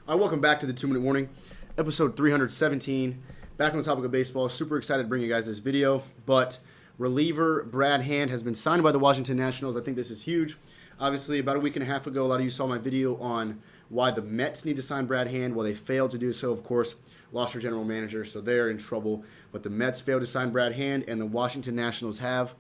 All right, welcome back to the 2-Minute Warning, episode 317. Back on the topic of baseball. Super excited to bring you guys this video. But reliever Brad Hand has been signed by the Washington Nationals. I think this is huge. Obviously, about a week and a half ago, a lot of you saw my video on why the Mets need to sign Brad Hand. Well, they failed to do so, of course. Lost their general manager, so they're in trouble. But the Mets failed to sign Brad Hand, and the Washington Nationals have.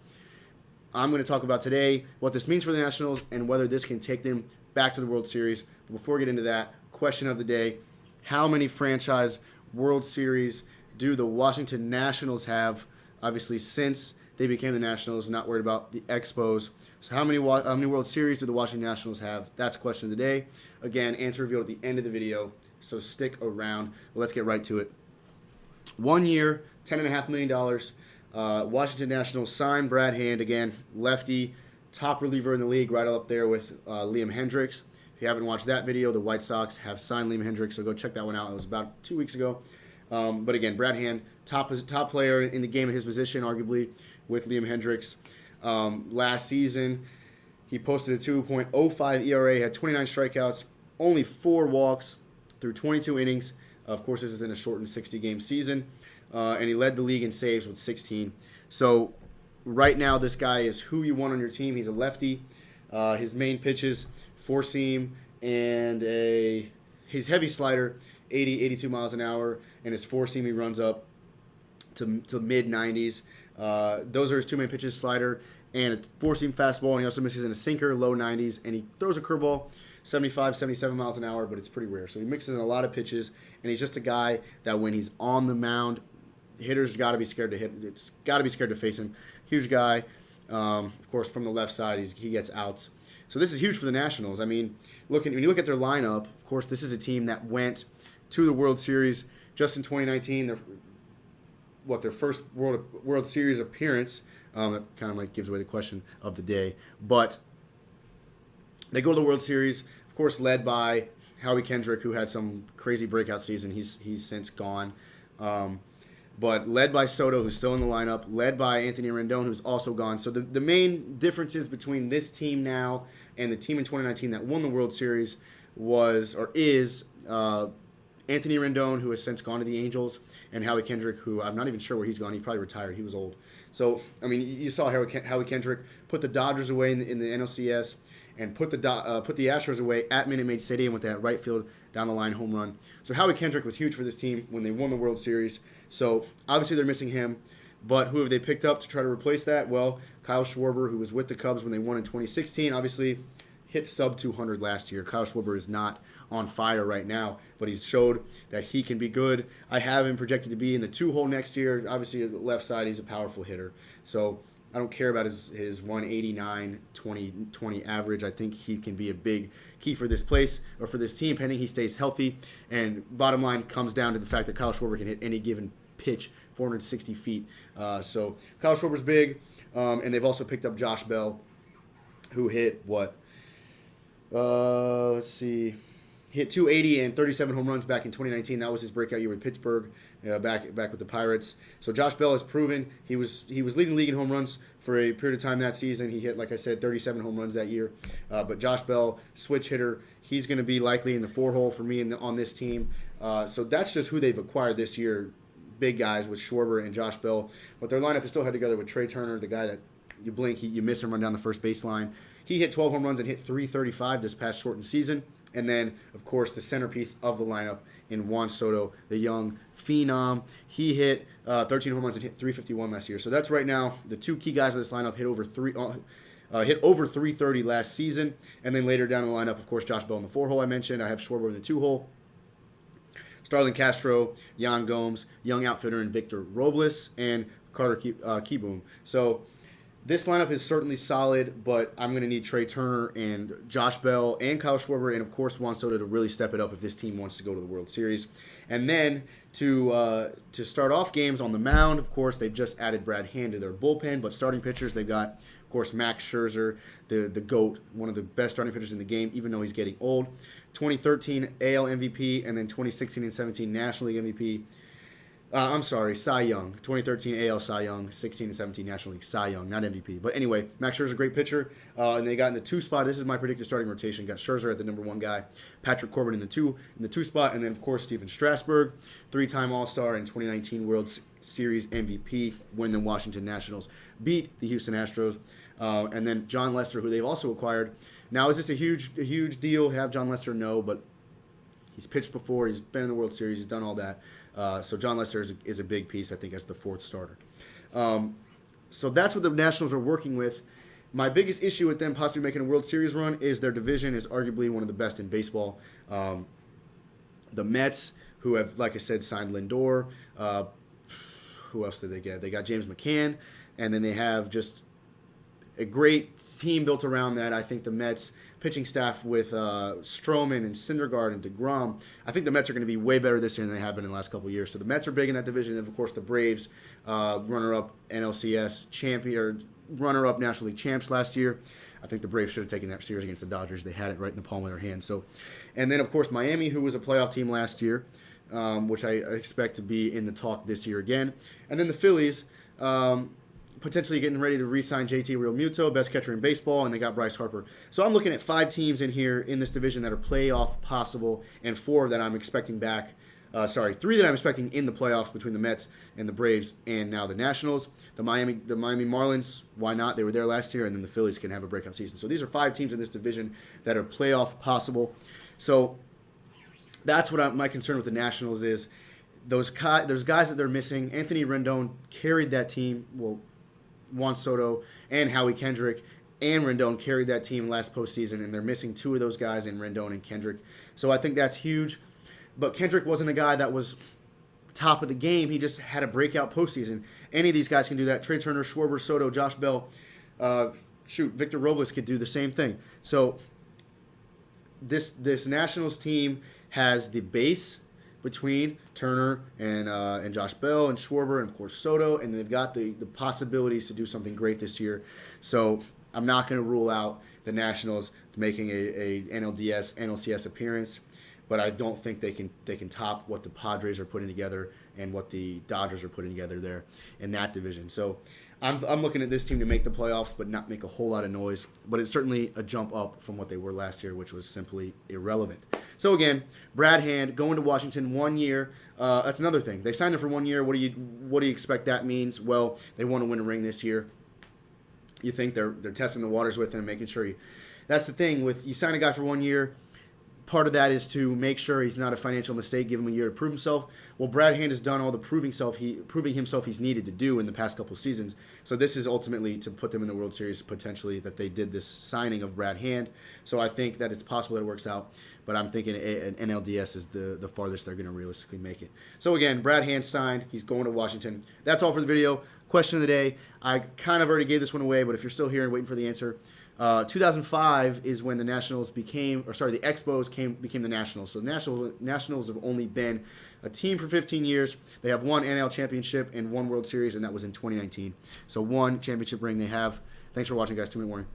I'm going to talk about today what this means for the Nationals and whether this can take them back to the World Series. But before we get into that, question of the day: how many franchise World Series do the Washington Nationals have? Obviously, since they became the Nationals, not worried about the Expos. So how many World Series do the Washington Nationals have? That's the question of the day. Again, answer revealed at the end of the video, so stick around. Let's get right to it. 1 year, $10.5 million. Washington Nationals signed Brad Hand, again, lefty, top reliever in the league, right up there with Liam Hendricks. If you haven't watched that video, the White Sox have signed Liam Hendricks, so go check that one out. It was about 2 weeks ago. But again, Brad Hand, top player in the game at his position, arguably, with Liam Hendricks. Last season, he posted a 2.05 ERA, had 29 strikeouts, only 4 walks through 22 innings. Of course, this is in a shortened 60-game season. And he led the league in saves with 16. So right now, this guy is who you want on your team. He's a lefty. His main pitches, four-seam, and his heavy slider, 80, 82 miles an hour. And his four-seam, he runs up to mid-90s. Those are his two main pitches, slider and a four-seam fastball. And he also mixes in a sinker, low 90s. And he throws a curveball, 75, 77 miles an hour, but it's pretty rare. So he mixes in a lot of pitches. And he's just a guy that when he's on the mound, hitters got to be scared to hit. It's got to be scared to face him. Huge guy. Of course, from the left side, he gets outs. So this is huge for the Nationals. I mean, when you look at their lineup, of course, this is a team that went to the World Series just in 2019. Their first World Series appearance. That kind of like gives away the question of the day. But they go to the World Series, of course, led by Howie Kendrick, who had some crazy breakout season. He's since gone. But led by Soto, who's still in the lineup, led by Anthony Rendon, who's also gone. So the main differences between this team now and the team in 2019 that won the World Series is Anthony Rendon, who has since gone to the Angels, and Howie Kendrick, who I'm not even sure where he's gone. He probably retired. He was old. So, I mean, you saw Howie Kendrick put the Dodgers away in the NLCS and put the Astros away at Minute Maid Stadium with that right field down the line home run. So Howie Kendrick was huge for this team when they won the World Series. So obviously they're missing him. But who have they picked up to try to replace that? Well, Kyle Schwarber, who was with the Cubs when they won in 2016, obviously hit sub 200 last year. Kyle Schwarber is not on fire right now, but he's showed that he can be good. I have him projected to be in the 2-hole next year. Obviously, the left side, he's a powerful hitter. So I don't care about his 189, 20 average. I think he can be a big key for this place or for this team, pending he stays healthy. And bottom line comes down to the fact that Kyle Schwarber can hit any given pitch, 460 feet. So Kyle Schwarber's big. And they've also picked up Josh Bell, who hit what? Let's see. He hit 280 and 37 home runs back in 2019. That was his breakout year with Pittsburgh, back with the Pirates. So Josh Bell has proven he was leading the league in home runs for a period of time that season. He hit, like I said, 37 home runs that year. But Josh Bell, switch hitter, he's going to be likely in the 4-hole for me on this team. So that's just who they've acquired this year. Big guys with Schwarber and Josh Bell. But their lineup is still held together with Trea Turner, the guy that you blink, you miss him run down the first baseline. He hit 12 home runs and hit 335 this past shortened season. And then, of course, the centerpiece of the lineup in Juan Soto, the young phenom. He hit 13 home runs and hit 351 last year. So that's right now the two key guys of this lineup hit over 330 last season. And then later down the lineup, of course, Josh Bell in the 4-hole I mentioned. I have Schwarber in the 2-hole. Starlin Castro, Yan Gomes, young outfielder, and Victor Robles, and Carter Kieboom. So this lineup is certainly solid, but I'm going to need Trea Turner and Josh Bell and Kyle Schwarber and, of course, Juan Soto to really step it up if this team wants to go to the World Series. And then to start off games on the mound, of course, they've just added Brad Hand to their bullpen, but starting pitchers, they've got, of course, Max Scherzer, the GOAT, one of the best starting pitchers in the game, even though he's getting old. 2013 AL MVP, and then 2016 and 17 National League MVP. I'm sorry, Cy Young. 2013 AL Cy Young, 16 and 17 National League Cy Young, not MVP. But anyway, Max Scherzer, a great pitcher. And they got in the 2 spot. This is my predicted starting rotation. Got Scherzer at the number 1 guy, Patrick Corbin in the 2 spot, and then of course Steven Strasburg, 3-time All-Star and 2019 World Series MVP, when the Washington Nationals beat the Houston Astros. And then John Lester, who they've also acquired. Now, is this a huge deal? Have John Lester? No, but he's pitched before. He's been in the World Series. He's done all that. So John Lester is a big piece, I think, as the 4th starter. So that's what the Nationals are working with. My biggest issue with them possibly making a World Series run is their division is arguably one of the best in baseball. The Mets, who have, like I said, signed Lindor. Who else did they get? They got James McCann, and then they have just a great team built around that. I think the Mets pitching staff with Stroman and Syndergaard and DeGrom, I think the Mets are going to be way better this year than they have been in the last couple of years. So the Mets are big in that division. And, of course, the Braves, runner-up NLCS champion, or runner-up National League champs last year. I think the Braves should have taken that series against the Dodgers. They had it right in the palm of their hand. So, and then, of course, Miami, who was a playoff team last year, which I expect to be in the talk this year again. And then the Phillies, potentially getting ready to re-sign JT Realmuto, best catcher in baseball, and they got Bryce Harper. So I'm looking at 5 teams in here in this division that are playoff possible, and 4 that I'm expecting back. 3 that I'm expecting in the playoffs between the Mets and the Braves, and now the Nationals. The Miami Marlins, why not? They were there last year, and then the Phillies can have a breakout season. So these are 5 teams in this division that are playoff possible. So that's what my concern with the Nationals is. There's guys that they're missing. Anthony Rendon carried that team. Well, Juan Soto and Howie Kendrick and Rendon carried that team last postseason, and they're missing 2 of those guys in Rendon and Kendrick. So I think that's huge. But Kendrick wasn't a guy that was top of the game. He just had a breakout postseason. Any of these guys can do that. Trey Turner, Schwarber, Soto, Josh Bell, Victor Robles could do the same thing. So this Nationals team has the base between Turner and Josh Bell and Schwarber and, of course, Soto, and they've got the possibilities to do something great this year. So I'm not going to rule out the Nationals making a NLCS appearance, but I don't think they can top what the Padres are putting together and what the Dodgers are putting together there in that division. So I'm looking at this team to make the playoffs but not make a whole lot of noise. But it's certainly a jump up from what they were last year, which was simply irrelevant. So again, Brad Hand going to Washington 1 year. That's another thing. They signed him for 1 year. What do you expect that means? Well, they want to win a ring this year. You think they're testing the waters with him, making sure that's the thing with you sign a guy for 1 year. Part of that is to make sure he's not a financial mistake, give him a year to prove himself. Well, Brad Hand has done all the proving himself he's needed to do in the past couple of seasons. So this is ultimately to put them in the World Series, potentially, that they did this signing of Brad Hand. So I think that it's possible that it works out, but I'm thinking an NLDS is the farthest they're going to realistically make it. So again, Brad Hand signed. He's going to Washington. That's all for the video. Question of the day. I kind of already gave this one away, but if you're still here and waiting for the answer, 2005 is when the Nationals the Expos became the Nationals. So the Nationals have only been a team for 15 years. They have 1 NL championship and 1 World Series, and that was in 2019. So 1 championship ring they have. Thanks for watching, guys. 2-minute warning.